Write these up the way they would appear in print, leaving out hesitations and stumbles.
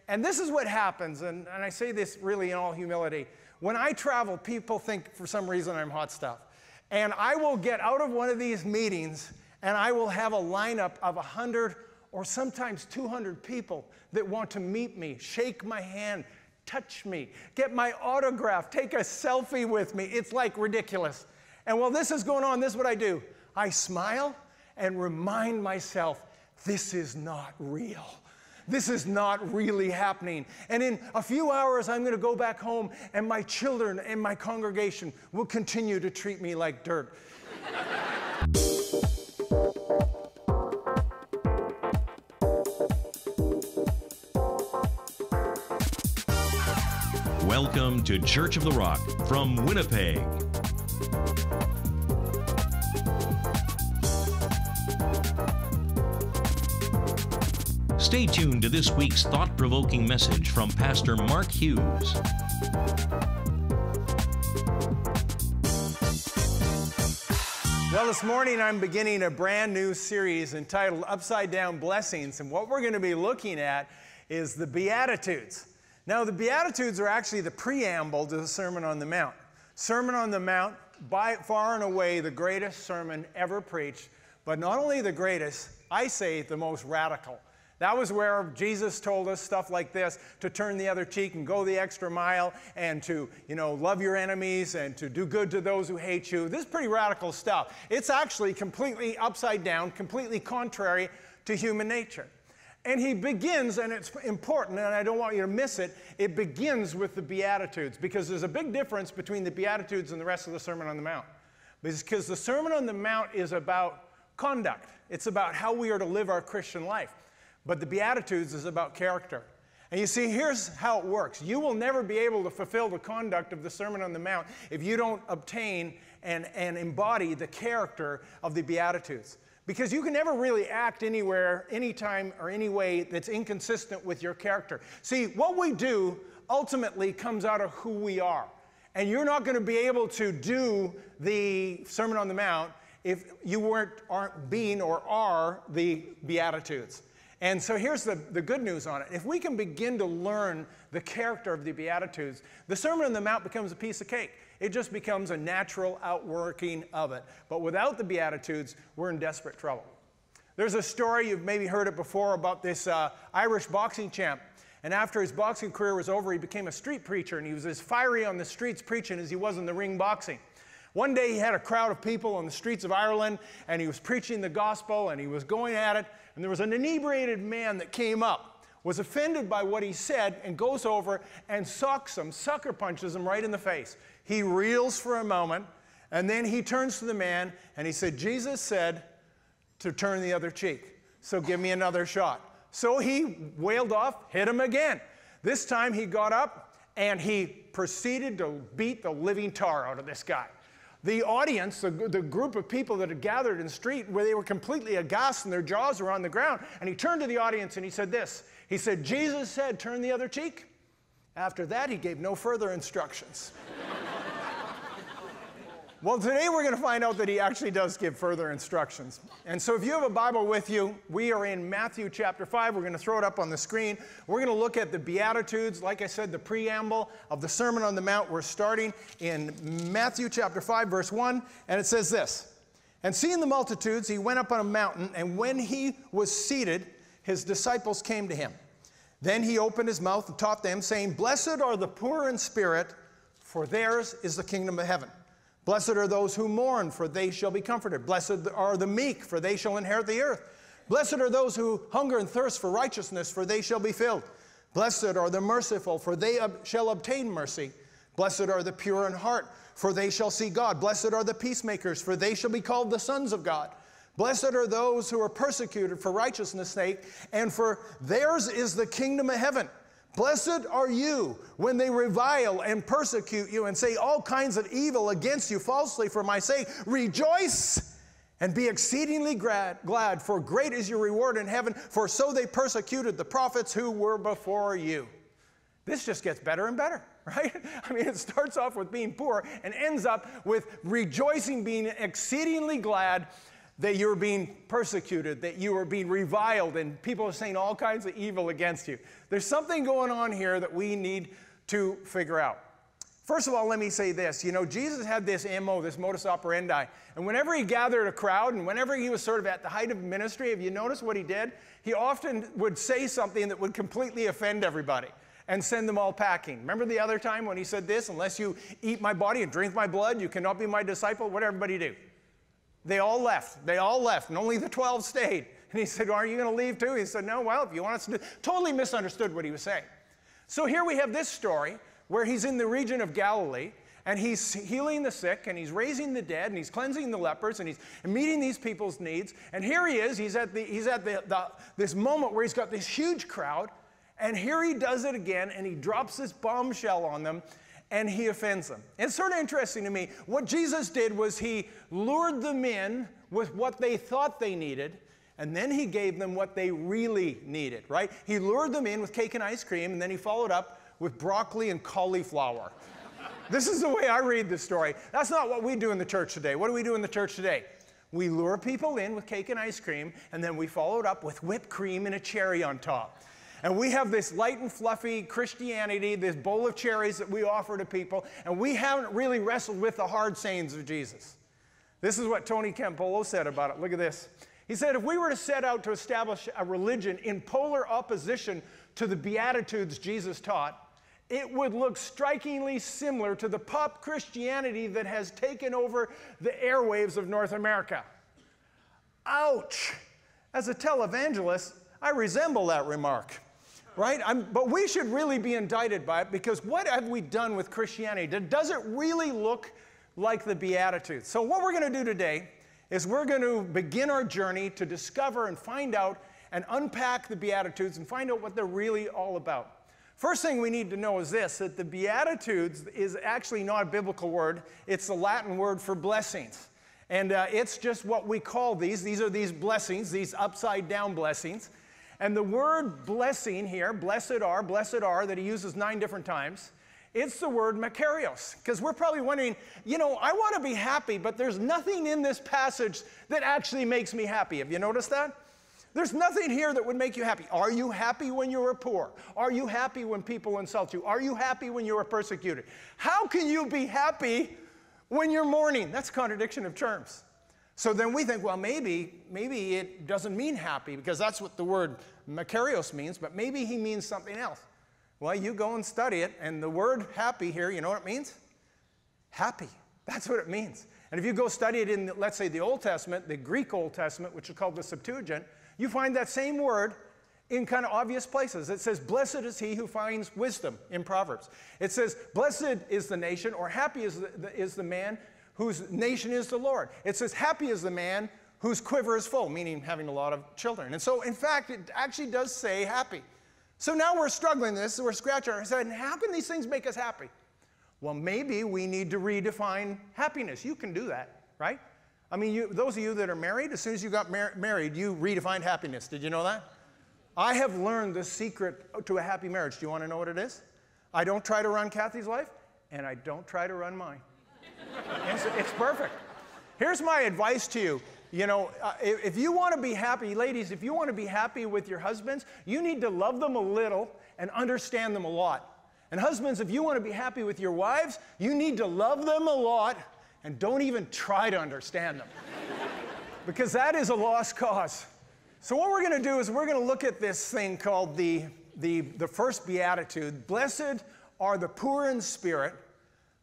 And this is what happens, and I say this really in all humility. When I travel, people think for some reason I'm hot stuff. And I will get out of one of these meetings, and I will have a lineup of 100 or sometimes 200 people that want to meet me, shake my hand, touch me, get my autograph, take a selfie with me. It's like ridiculous. And while this is going on, this is what I do. I smile and remind myself, this is not real. This is not really happening. And in a few hours, I'm going to go back home, and my children and my congregation will continue to treat me like dirt. Welcome to Church of the Rock from Winnipeg. Stay tuned to this week's thought-provoking message from Pastor Mark Hughes. Well, this morning I'm beginning a brand new series entitled Upside Down Blessings, and what we're going to be looking at is the Beatitudes. Now, the Beatitudes are actually the preamble to the Sermon on the Mount. Sermon on the Mount, by far and away the greatest sermon ever preached, but not only the greatest, I say the most radical. That was where Jesus told us stuff like this, to turn the other cheek and go the extra mile, and to, love your enemies and to do good to those who hate you. This is pretty radical stuff. It's actually completely upside down, completely contrary to human nature. And he begins, and it's important, and I don't want you to miss it, it begins with the Beatitudes, because there's a big difference between the Beatitudes and the rest of the Sermon on the Mount. Because the Sermon on the Mount is about conduct. It's about how we are to live our Christian life. But the Beatitudes is about character. And you see, here's how it works. You will never be able to fulfill the conduct of the Sermon on the Mount if you don't obtain and embody the character of the Beatitudes. Because you can never really act anywhere, anytime, or any way that's inconsistent with your character. See, what we do ultimately comes out of who we are. And you're not going to be able to do the Sermon on the Mount if you aren't being or are the Beatitudes. And so here's the good news on it. If we can begin to learn the character of the Beatitudes, the Sermon on the Mount becomes a piece of cake. It just becomes a natural outworking of it. But without the Beatitudes, we're in desperate trouble. There's a story, you've maybe heard it before, about this Irish boxing champ. And after his boxing career was over, he became a street preacher, and he was as fiery on the streets preaching as he was in the ring boxing. One day he had a crowd of people on the streets of Ireland, and he was preaching the gospel, and he was going at it, and there was an inebriated man that came up, was offended by what he said, and goes over and socks him, sucker punches him right in the face. He reels for a moment, and then he turns to the man, and he said, Jesus said to turn the other cheek, so give me another shot. So he wailed off, hit him again. This time he got up, and he proceeded to beat the living tar out of this guy. The audience, the group of people that had gathered in the street, where they were completely aghast and their jaws were on the ground. And he turned to the audience and he said this. He said, Jesus said, turn the other cheek. After that, he gave no further instructions. Well, today we're going to find out that he actually does give further instructions. And so if you have a Bible with you, we are in Matthew chapter 5. We're going to throw it up on the screen. We're going to look at the Beatitudes, like I said, the preamble of the Sermon on the Mount. We're starting in Matthew chapter 5, verse 1, and it says this. And seeing the multitudes, he went up on a mountain, and when he was seated, his disciples came to him. Then he opened his mouth and taught them, saying, Blessed are the poor in spirit, for theirs is the kingdom of heaven. Blessed are those who mourn, for they shall be comforted. Blessed are the meek, for they shall inherit the earth. Blessed are those who hunger and thirst for righteousness, for they shall be filled. Blessed are the merciful, for they shall obtain mercy. Blessed are the pure in heart, for they shall see God. Blessed are the peacemakers, for they shall be called the sons of God. Blessed are those who are persecuted for righteousness' sake, and for theirs is the kingdom of heaven. Blessed are you when they revile and persecute you and say all kinds of evil against you falsely for my sake. Rejoice and be exceedingly glad, for great is your reward in heaven, for so they persecuted the prophets who were before you. This just gets better and better, right? I mean, it starts off with being poor and ends up with rejoicing, being exceedingly glad. that you were being persecuted, that you were being reviled, and people are saying all kinds of evil against you. There's something going on here that we need to figure out. First of all, let me say this. You know, Jesus had this MO, this modus operandi, and whenever he gathered a crowd and whenever he was sort of at the height of ministry, have you noticed what he did? He often would say something that would completely offend everybody and send them all packing. Remember the other time when he said this, unless you eat my body and drink my blood, you cannot be my disciple? What did everybody do? They all left. They all left, and only the 12 stayed. And he said, well, are you going to leave too? He said, no, well, if you want us to do. Totally misunderstood what he was saying. So here we have this story where he's in the region of Galilee, and he's healing the sick, and he's raising the dead, and he's cleansing the lepers, and he's meeting these people's needs. And here he is. He's at this moment where he's got this huge crowd, and here he does it again, and he drops this bombshell on them, and he offends them. It's sort of interesting to me. What Jesus did was he lured them in with what they thought they needed, and then he gave them what they really needed, right? He lured them in with cake and ice cream, and then he followed up with broccoli and cauliflower. This is the way I read this story. That's not what we do in the church today. What do we do in the church today? We lure people in with cake and ice cream, and then we follow it up with whipped cream and a cherry on top. And we have this light and fluffy Christianity, this bowl of cherries that we offer to people, and we haven't really wrestled with the hard sayings of Jesus. This is what Tony Campolo said about it. Look at this. He said, if we were to set out to establish a religion in polar opposition to the Beatitudes Jesus taught, it would look strikingly similar to the pop Christianity that has taken over the airwaves of North America. Ouch! As a televangelist, I resemble that remark. Right? But we should really be indicted by it, because what have we done with Christianity? Does it really look like the Beatitudes? So what we're going to do today is we're going to begin our journey to discover and find out and unpack the Beatitudes and find out what they're really all about. First thing we need to know is this, that the Beatitudes is actually not a biblical word. It's the Latin word for blessings. And it's just what we call these. These are these blessings, these upside down blessings. And the word blessing here, blessed are, that he uses 9 different times, it's the word makarios. Because we're probably wondering, you know, I want to be happy, but there's nothing in this passage that actually makes me happy. Have you noticed that? There's nothing here that would make you happy. Are you happy when you were poor? Are you happy when people insult you? Are you happy when you were persecuted? How can you be happy when you're mourning? That's a contradiction of terms. So then we think, well, maybe it doesn't mean happy, because that's what the word makarios means, but maybe he means something else. Well, you go and study it, and the word happy here, you know what it means? Happy. That's what it means. And if you go study it in, let's say, the Old Testament, the Greek Old Testament, which is called the Septuagint, you find that same word in kind of obvious places. It says, blessed is he who finds wisdom in Proverbs. It says, blessed is the nation, or happy is the man whose nation is the Lord. It says, happy is the man whose quiver is full, meaning having a lot of children. And so, in fact, it actually does say happy. So now we're struggling with this, we're scratching our head, and how can these things make us happy? Well, maybe we need to redefine happiness. You can do that, right? I mean, those of you that are married, as soon as you got married, you redefined happiness. Did you know that? I have learned the secret to a happy marriage. Do you want to know what it is? I don't try to run Kathy's life, and I don't try to run mine. It's perfect. Here's my advice to you. You know, if you want to be happy, ladies, if you want to be happy with your husbands, you need to love them a little and understand them a lot. And husbands, if you want to be happy with your wives, you need to love them a lot and don't even try to understand them. Because that is a lost cause. So what we're going to do is we're going to look at this thing called the first beatitude. Blessed are the poor in spirit,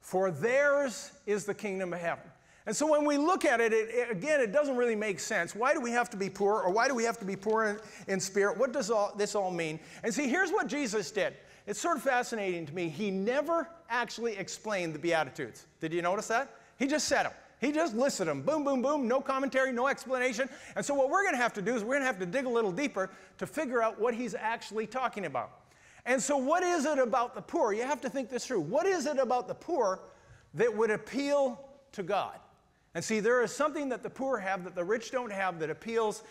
for theirs is the kingdom of heaven. And so when we look at it, again, it doesn't really make sense. Why do we have to be poor, or why do we have to be poor in spirit? What does this all mean? And see, here's what Jesus did. It's sort of fascinating to me. He never actually explained the Beatitudes. Did you notice that? He just said them. He just listed them. Boom, boom, boom. No commentary, no explanation. And so what we're going to have to do is we're going to have to dig a little deeper to figure out what he's actually talking about. And so what is it about the poor? You have to think this through. What is it about the poor that would appeal to God? And see, there is something that the poor have that the rich don't have that appeals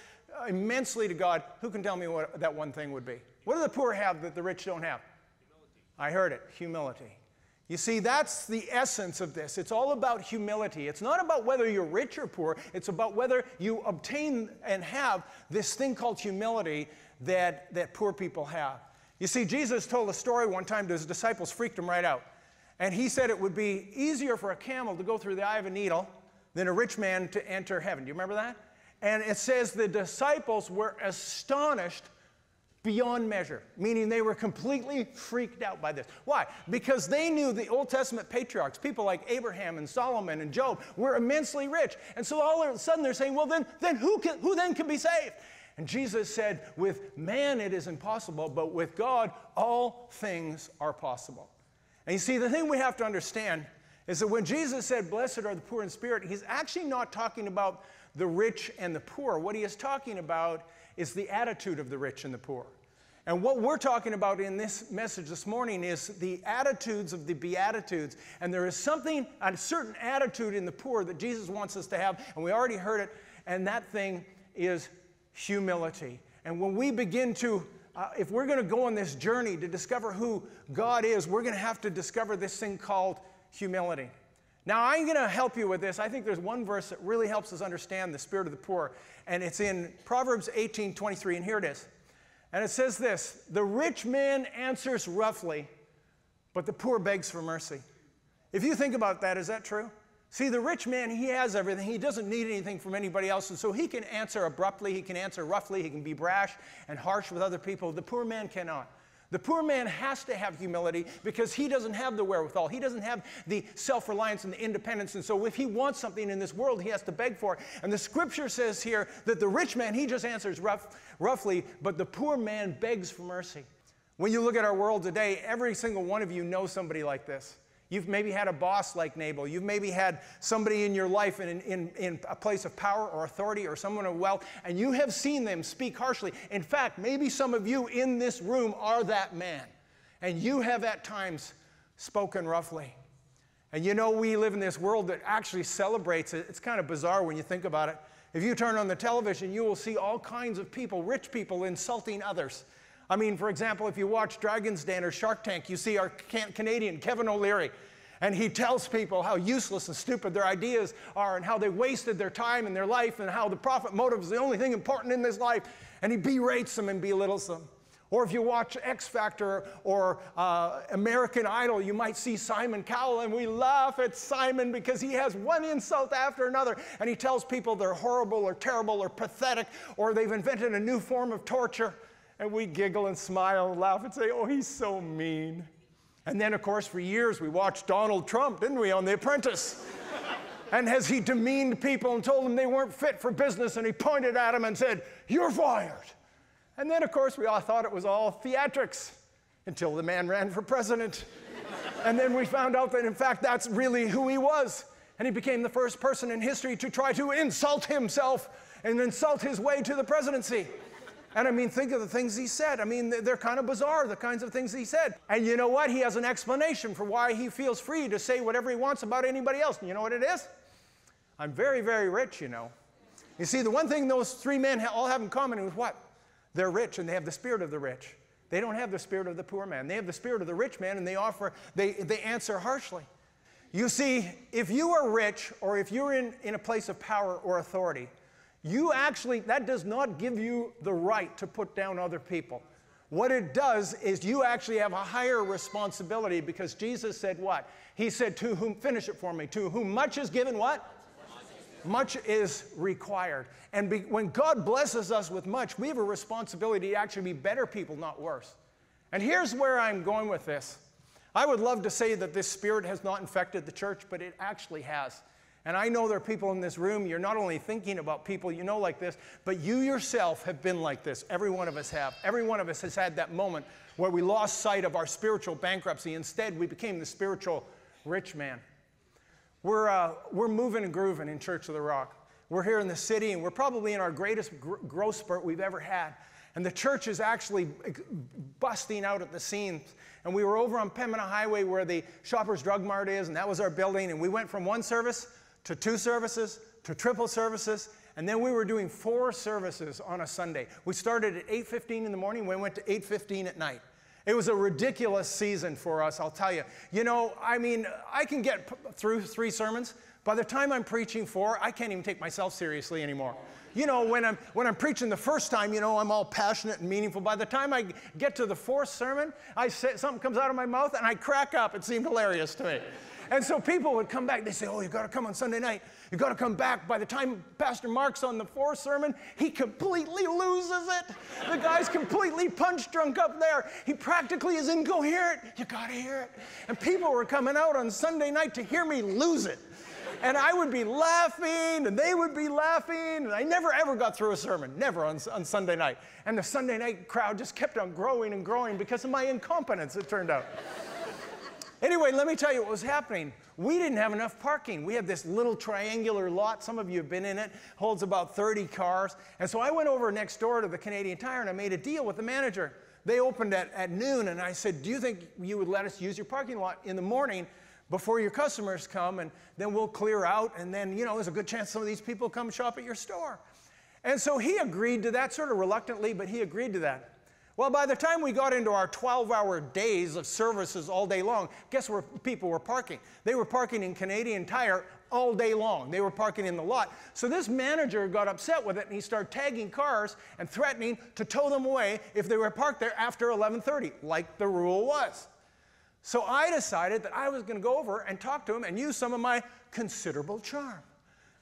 immensely to God. Who can tell me what that one thing would be? What do the poor have that the rich don't have? Humility. I heard it, humility. You see, that's the essence of this. It's all about humility. It's not about whether you're rich or poor. It's about whether you obtain and have this thing called humility that poor people have. You see, Jesus told a story one time to his disciples, freaked them right out. And he said it would be easier for a camel to go through the eye of a needle than a rich man to enter heaven. Do you remember that? And it says the disciples were astonished beyond measure, meaning they were completely freaked out by this. Why? Because they knew the Old Testament patriarchs, people like Abraham and Solomon and Job, were immensely rich. And so all of a sudden they're saying, well, then who then can be saved? And Jesus said, with man it is impossible, but with God all things are possible. And you see, the thing we have to understand is that when Jesus said, blessed are the poor in spirit, he's actually not talking about the rich and the poor. What he is talking about is the attitude of the rich and the poor. And what we're talking about in this message this morning is the attitudes of the Beatitudes. And there is something, a certain attitude in the poor that Jesus wants us to have, and we already heard it, and that thing is humility. And when we begin to, if we're going to go on this journey to discover who God is, we're going to have to discover this thing called humility. Now, I'm going to help you with this. I think there's one verse that really helps us understand the spirit of the poor, and it's in Proverbs 18:23, and here it is. And it says this, the rich man answers roughly, but the poor begs for mercy. If you think about that, is that true? See, the rich man, he has everything. He doesn't need anything from anybody else, and so he can answer abruptly, he can answer roughly, he can be brash and harsh with other people. The poor man cannot. The poor man has to have humility because he doesn't have the wherewithal. He doesn't have the self-reliance and the independence. And so if he wants something in this world, he has to beg for it. And the scripture says here that the rich man, he just answers roughly, but the poor man begs for mercy. When you look at our world today, every single one of you knows somebody like this. You've maybe had a boss like Nabal. You've maybe had somebody in your life in a place of power or authority or someone of wealth, and you have seen them speak harshly. In fact, maybe some of you in this room are that man, and you have at times spoken roughly. And you know, we live in this world that actually celebrates it. It's kind of bizarre when you think about it. If you turn on the television, you will see all kinds of people, rich people, insulting others. I mean, for example, if you watch Dragon's Den or Shark Tank, you see our Canadian Kevin O'Leary, and he tells people how useless and stupid their ideas are and how they wasted their time and their life and how the profit motive is the only thing important in this life, and he berates them and belittles them. Or if you watch X Factor or American Idol, you might see Simon Cowell, and we laugh at Simon because he has one insult after another, and he tells people they're horrible or terrible or pathetic, or they've invented a new form of torture. And we giggle and smile and laugh and say, oh, he's so mean. And then, of course, for years we watched Donald Trump, didn't we, on The Apprentice? And as he demeaned people and told them they weren't fit for business, and he pointed at them and said, you're fired. And then, of course, we all thought it was all theatrics until the man ran for president. And then we found out that, in fact, that's really who he was. And he became the first person in history to try to insult himself and insult his way to the presidency. And I mean, think of the things he said. I mean, they're kind of bizarre, the kinds of things he said. And you know what? He has an explanation for why he feels free to say whatever he wants about anybody else. And you know what it is? I'm very, very rich, you know. You see, the one thing those three men all have in common is what? They're rich, and they have the spirit of the rich. They don't have the spirit of the poor man. They have the spirit of the rich man, and they answer harshly. You see, if you are rich, or if you're in a place of power or authority, that does not give you the right to put down other people. What it does is you actually have a higher responsibility, because Jesus said what? He said, to whom, finish it for me, to whom much is given what? Much is required. And when God blesses us with much, we have a responsibility to actually be better people, not worse. And here's where I'm going with this. I would love to say that this spirit has not infected the church, but it actually has. And I know there are people in this room, you're not only thinking about people you know like this, but you yourself have been like this. Every one of us have. Every one of us has had that moment where we lost sight of our spiritual bankruptcy. Instead, we became the spiritual rich man. We're moving and grooving in Church of the Rock. We're here in the city, and we're probably in our greatest growth spurt we've ever had. And the church is actually busting out at the seams. And we were over on Pembina Highway where the Shoppers Drug Mart is, and that was our building. And we went from one service to 2 services, to triple services, and then we were doing 4 services on a Sunday. We started at 8:15 in the morning, we went to 8:15 at night. It was a ridiculous season for us, I'll tell you. You know, I mean, I can get through 3 sermons. By the time I'm preaching 4, I can't even take myself seriously anymore. You know, when I'm preaching the first time, you know, I'm all passionate and meaningful. By the time I get to the 4th sermon, something comes out of my mouth and I crack up. It seemed hilarious to me. And so people would come back. They say, oh, you got to come on Sunday night. You got to come back. By the time Pastor Mark's on the 4th sermon, he completely loses it. The guy's completely punch drunk up there. He practically is incoherent. You got to hear it. And people were coming out on Sunday night to hear me lose it. And I would be laughing, and they would be laughing, and I never, ever got through a sermon, never on Sunday night. And the Sunday night crowd just kept on growing and growing because of my incompetence, it turned out. Anyway, let me tell you what was happening. We didn't have enough parking. We had this little triangular lot. Some of you have been in it. Holds about 30 cars. And so I went over next door to the Canadian Tire, and I made a deal with the manager. They opened at noon, and I said, do you think you would let us use your parking lot in the morning before your customers come, and then we'll clear out, and then, you know, there's a good chance some of these people come shop at your store. And so he agreed to that, sort of reluctantly, but he agreed to that. Well, by the time we got into our 12-hour days of services all day long, guess where people were parking? They were parking in Canadian Tire all day long. They were parking in the lot. So this manager got upset with it, and he started tagging cars and threatening to tow them away if they were parked there after 11:30, like the rule was. So I decided that I was going to go over and talk to him and use some of my considerable charm.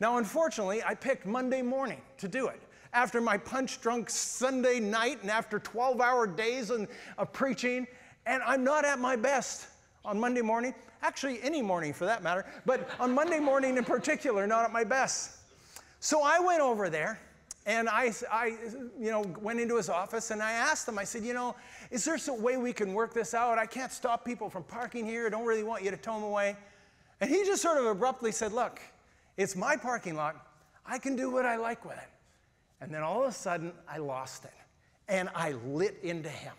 Now, unfortunately, I picked Monday morning to do it. After my punch-drunk Sunday night and after 12-hour days of preaching, and I'm not at my best on Monday morning. Actually, any morning for that matter, but on Monday morning in particular, not at my best. So I went over there, and I went into his office, and I asked him, I said, you know, is there some way we can work this out? I can't stop people from parking here. I don't really want you to tow them away. And he just sort of abruptly said, look, it's my parking lot. I can do what I like with it. And then all of a sudden, I lost it. And I lit into him.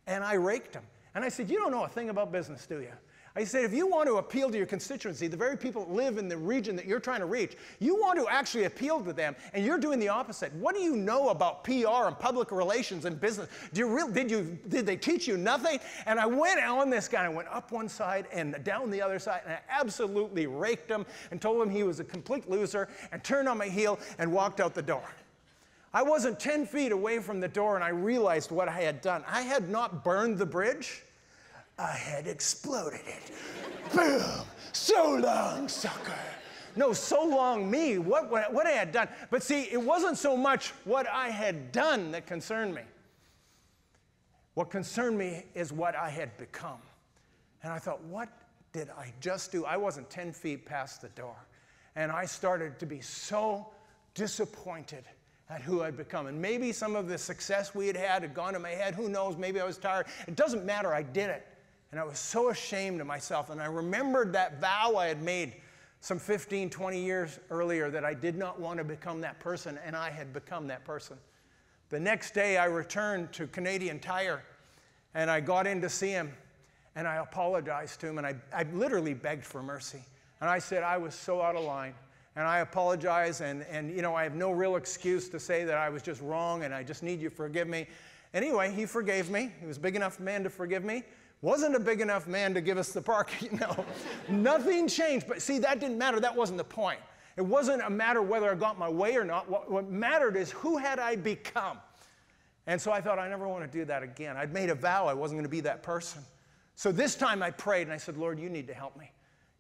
And I raked him. And I said, you don't know a thing about business, do you? I said, if you want to appeal to your constituency, the very people that live in the region that you're trying to reach, you want to actually appeal to them, and you're doing the opposite. What do you know about PR and public relations and business? Did they teach you nothing? And I went on this guy. I went up one side and down the other side, and I absolutely raked him and told him he was a complete loser and turned on my heel and walked out the door. I wasn't 10 feet away from the door, and I realized what I had done. I had not burned the bridge. I had exploded it. Boom! So long, sucker. No, so long me, what I had done. But see, it wasn't so much what I had done that concerned me. What concerned me is what I had become. And I thought, what did I just do? I wasn't 10 feet past the door. And I started to be so disappointed at who I'd become. And maybe some of the success we had gone to my head. Who knows? Maybe I was tired. It doesn't matter. I did it. And I was so ashamed of myself. And I remembered that vow I had made some 15, 20 years earlier that I did not want to become that person, and I had become that person. The next day, I returned to Canadian Tire, and I got in to see him, and I apologized to him, and I literally begged for mercy. And I said, I was so out of line, and I apologize, and you know, I have no real excuse to say that I was just wrong, and I just need you to forgive me. Anyway, he forgave me. He was a big enough man to forgive me. Wasn't a big enough man to give us the parking. No, nothing changed. But see, that didn't matter. That wasn't the point. It wasn't a matter whether I got my way or not. What mattered is who had I become. And so I thought, I never want to do that again. I'd made a vow I wasn't going to be that person. So this time I prayed and I said, Lord, you need to help me.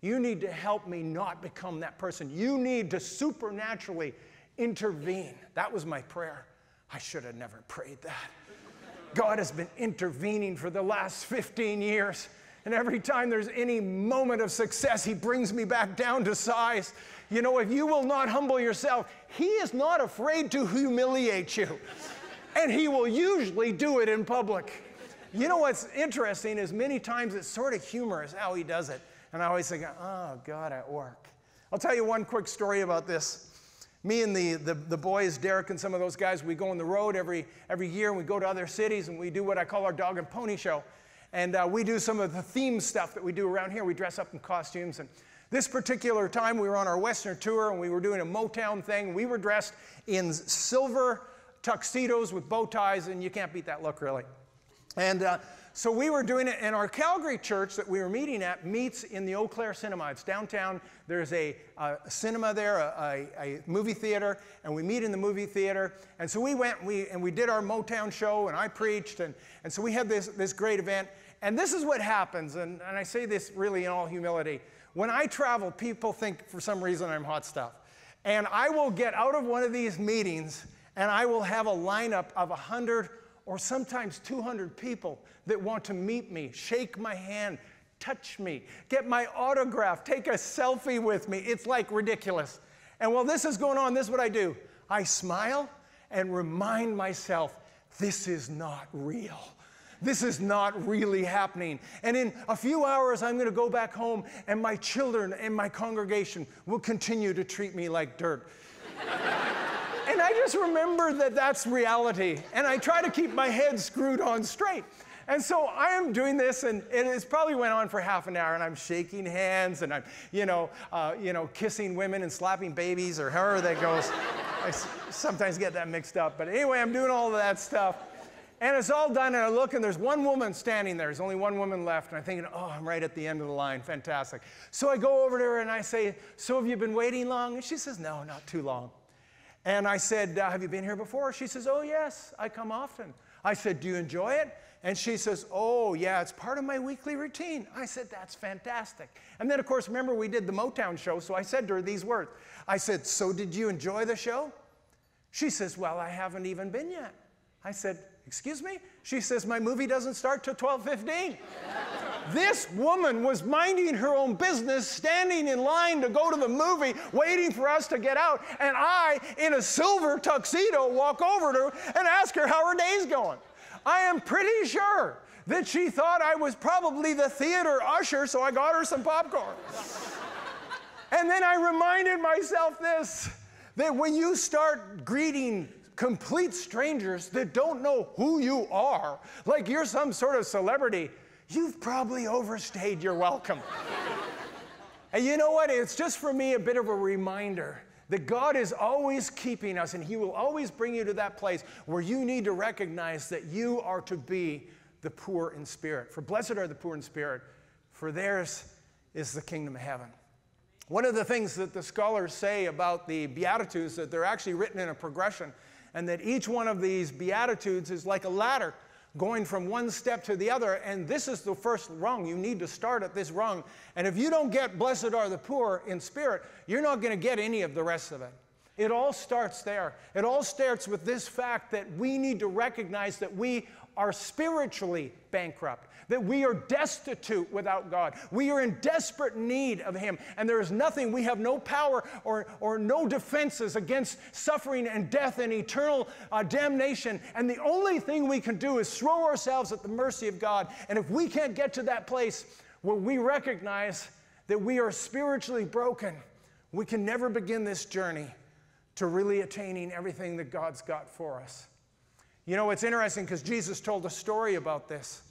You need to help me not become that person. You need to supernaturally intervene. That was my prayer. I should have never prayed that. God has been intervening for the last 15 years. And every time there's any moment of success, he brings me back down to size. You know, if you will not humble yourself, he is not afraid to humiliate you. And he will usually do it in public. You know what's interesting is many times it's sort of humorous how he does it. And I always think, oh, God at work. I'll tell you one quick story about this. Me and the boys, Derek and some of those guys, we go on the road every year, and we go to other cities, and we do what I call our dog and pony show. And we do some of the theme stuff that we do around here. We dress up in costumes. And this particular time, we were on our Western tour, and we were doing a Motown thing. We were dressed in silver tuxedos with bow ties, and you can't beat that look, really. And So we were doing it, and our Calgary church that we were meeting at meets in the Eau Claire Cinema. It's downtown. There's a cinema there, a movie theater, and we meet in the movie theater. And so we went, and we did our Motown show, and I preached, and so we had this great event. And this is what happens, and I say this really in all humility. When I travel, people think for some reason I'm hot stuff. And I will get out of one of these meetings, and I will have a lineup of 100 or sometimes 200 people that want to meet me, shake my hand, touch me, get my autograph, take a selfie with me. It's like ridiculous. And while this is going on, this is what I do. I smile and remind myself, this is not real. This is not really happening. And in a few hours, I'm going to go back home, and my children and my congregation will continue to treat me like dirt. And I just remember that that's reality. And I try to keep my head screwed on straight. And so I am doing this, and it's probably went on for half an hour, and I'm shaking hands, and I'm, kissing women and slapping babies, or however that goes. I sometimes get that mixed up. But anyway, I'm doing all of that stuff. And it's all done, and I look, and there's one woman standing there. There's only one woman left, and I'm thinking, oh, I'm right at the end of the line. Fantastic. So I go over to her, and I say, so have you been waiting long? And she says, no, not too long. And I said, have you been here before? She says, oh, yes, I come often. I said, do you enjoy it? And she says, oh, yeah, it's part of my weekly routine. I said, that's fantastic. And then, of course, remember, we did the Motown show, so I said to her these words. I said, so did you enjoy the show? She says, well, I haven't even been yet. I said, excuse me? She says, my movie doesn't start till 12:15. This woman was minding her own business, standing in line to go to the movie, waiting for us to get out. And I, in a silver tuxedo, walk over to her and ask her how her day's going. I am pretty sure that she thought I was probably the theater usher, so I got her some popcorn. And then I reminded myself this, that when you start greeting complete strangers that don't know who you are, like you're some sort of celebrity, you've probably overstayed your welcome. And you know what? It's just for me a bit of a reminder that God is always keeping us, and He will always bring you to that place where you need to recognize that you are to be the poor in spirit. For blessed are the poor in spirit, for theirs is the kingdom of heaven. One of the things that the scholars say about the Beatitudes, that they're actually written in a progression, and that each one of these Beatitudes is like a ladder going from one step to the other, and this is the first rung. You need to start at this rung. And if you don't get blessed are the poor in spirit, you're not going to get any of the rest of it. It all starts there. It all starts with this fact that we need to recognize that we are spiritually bankrupt, that we are destitute without God. We are in desperate need of Him, and there is nothing, we have no power or no defenses against suffering and death and eternal damnation, and the only thing we can do is throw ourselves at the mercy of God. And if we can't get to that place where we recognize that we are spiritually broken, we can never begin this journey to really attaining everything that God's got for us. You know, it's interesting because Jesus told a story about this.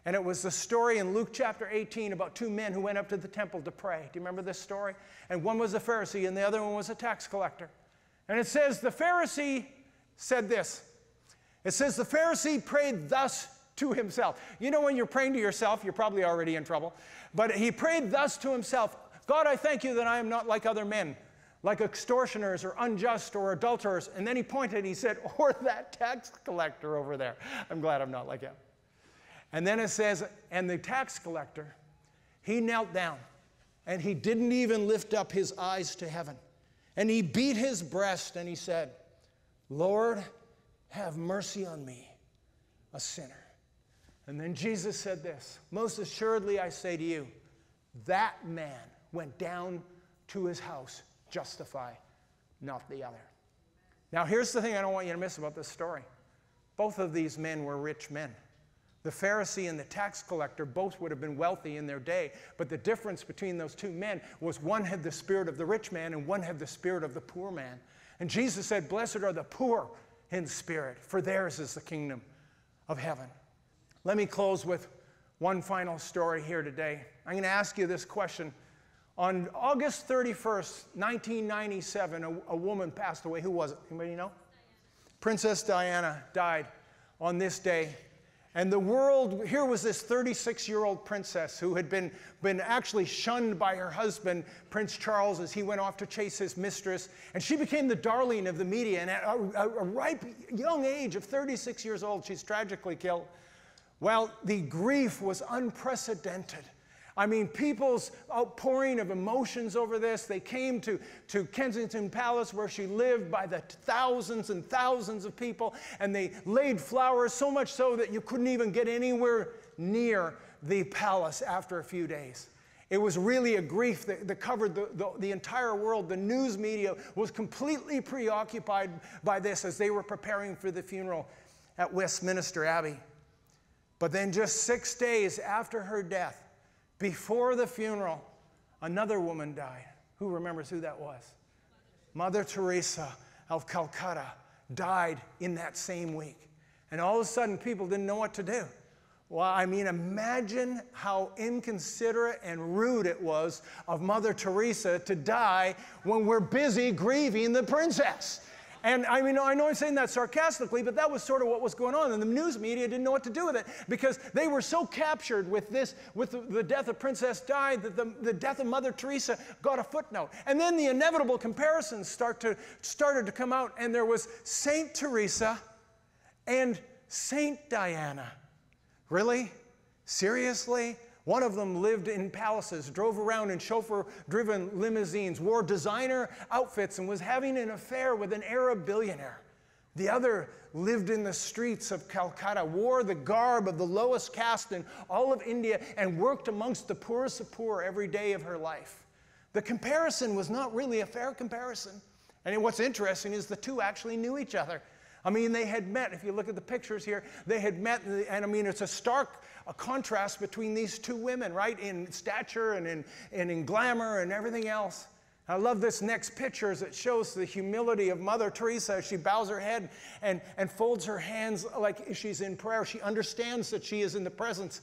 And it was the story in Luke chapter 18 about two men who went up to the temple to pray. Do you remember this story? And one was a Pharisee and the other one was a tax collector. And it says the Pharisee said this. It says the Pharisee prayed thus to himself. You know, when you're praying to yourself, you're probably already in trouble. But he prayed thus to himself. God, I thank you that I am not like other men, like extortioners or unjust or adulterers. And then he pointed and he said, or that tax collector over there. I'm glad I'm not like him. And then it says, and the tax collector, he knelt down and he didn't even lift up his eyes to heaven. And he beat his breast and he said, Lord, have mercy on me, a sinner. And then Jesus said this, most assuredly I say to you, that man went down to his house justified, not the other. Now here's the thing I don't want you to miss about this story. Both of these men were rich men. The Pharisee and the tax collector both would have been wealthy in their day, but the difference between those two men was one had the spirit of the rich man and one had the spirit of the poor man. And Jesus said, blessed are the poor in spirit, for theirs is the kingdom of heaven. Let me close with one final story here today. I'm going to ask you this question. On August 31st, 1997, a woman passed away. Who was it? Anybody know? Princess Diana died on this day. And the world, here was this 36-year-old princess who had been actually shunned by her husband, Prince Charles, as he went off to chase his mistress. And she became the darling of the media. And at a ripe young age of 36 years old, she's tragically killed. Well, the grief was unprecedented. I mean, people's outpouring of emotions over this. They came to Kensington Palace, where she lived, by the thousands and thousands of people, and they laid flowers, so much so that you couldn't even get anywhere near the palace after a few days. It was really a grief that covered the entire world. The news media was completely preoccupied by this as they were preparing for the funeral at Westminster Abbey. But then just 6 days after her death, before the funeral, another woman died. Who remembers who that was? Mother Teresa of Calcutta died in that same week. And all of a sudden, people didn't know what to do. Well, I mean, imagine how inconsiderate and rude it was of Mother Teresa to die when we're busy grieving the princess. And I mean, I know I'm saying that sarcastically, but that was sort of what was going on. And the news media didn't know what to do with it, because they were so captured with this, with the death of Princess Di, that the death of Mother Teresa got a footnote. And then the inevitable comparisons started to come out, and there was Saint Teresa and Saint Diana. Really? Seriously? One of them lived in palaces, drove around in chauffeur-driven limousines, wore designer outfits, and was having an affair with an Arab billionaire. The other lived in the streets of Calcutta, wore the garb of the lowest caste in all of India, and worked amongst the poorest of poor every day of her life. The comparison was not really a fair comparison. And what's interesting is the two actually knew each other. I mean, they had met. If you look at the pictures here, they had met, and I mean, it's a stark contrast between these two women, right, in stature and in glamour and everything else. I love this next picture as it shows the humility of Mother Teresa as she bows her head and folds her hands like she's in prayer. She understands that she is in the presence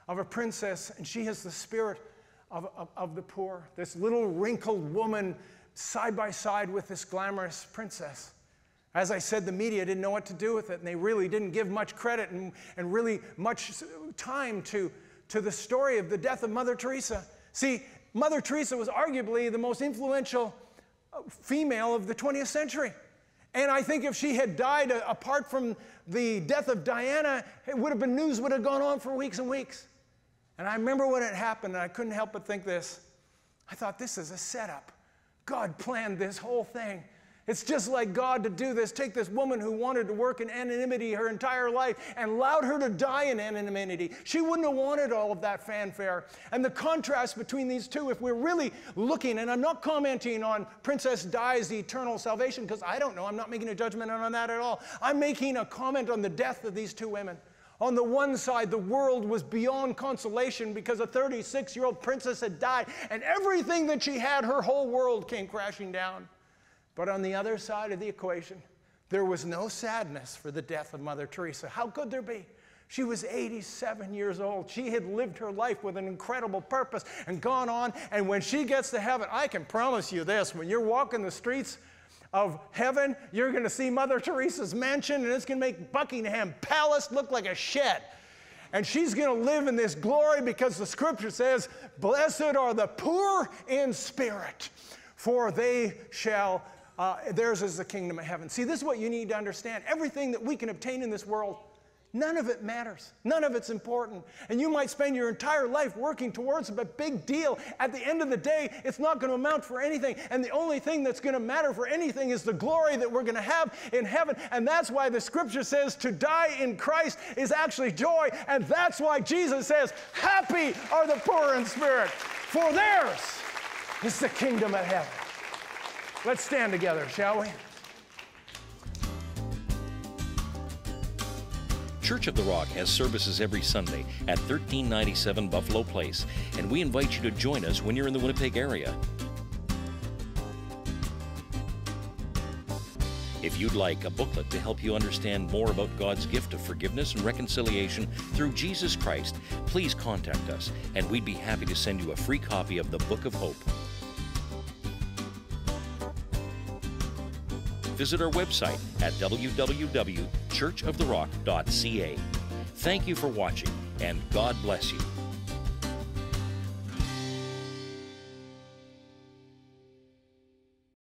of a princess, and she has the spirit of the poor. This little wrinkled woman side by side with this glamorous princess. As I said, the media didn't know what to do with it, and they really didn't give much credit and really much time to the story of the death of Mother Teresa. See, Mother Teresa was arguably the most influential female of the 20th century. And I think if she had died apart from the death of Diana, news would have gone on for weeks and weeks. And I remember when it happened, and I couldn't help but think this. I thought, this is a setup. God planned this whole thing. It's just like God to do this, take this woman who wanted to work in anonymity her entire life and allowed her to die in anonymity. She wouldn't have wanted all of that fanfare. And the contrast between these two, if we're really looking, and I'm not commenting on Princess Di's eternal salvation, because I don't know, I'm not making a judgment on that at all. I'm making a comment on the death of these two women. On the one side, the world was beyond consolation because a 36-year-old princess had died, and everything that she had, her whole world came crashing down. But on the other side of the equation, there was no sadness for the death of Mother Teresa. How could there be? She was 87 years old. She had lived her life with an incredible purpose and gone on. And when she gets to heaven, I can promise you this, when you're walking the streets of heaven, you're going to see Mother Teresa's mansion, and it's going to make Buckingham Palace look like a shed. And she's going to live in this glory because the scripture says, "Blessed are the poor in spirit, for they shall theirs is the kingdom of heaven." See, this is what you need to understand. Everything that we can obtain in this world, none of it matters. None of it's important. And you might spend your entire life working towards a big deal. At the end of the day, it's not going to amount for anything. And the only thing that's going to matter for anything is the glory that we're going to have in heaven. And that's why the scripture says to die in Christ is actually joy. And that's why Jesus says, "Happy are the poor in spirit, for theirs is the kingdom of heaven." Let's stand together, shall we? Church of the Rock has services every Sunday at 1397 Buffalo Place, and we invite you to join us when you're in the Winnipeg area. If you'd like a booklet to help you understand more about God's gift of forgiveness and reconciliation through Jesus Christ, please contact us, and we'd be happy to send you a free copy of the Book of Hope. Visit our website at www.churchoftherock.ca. Thank you for watching, and God bless you.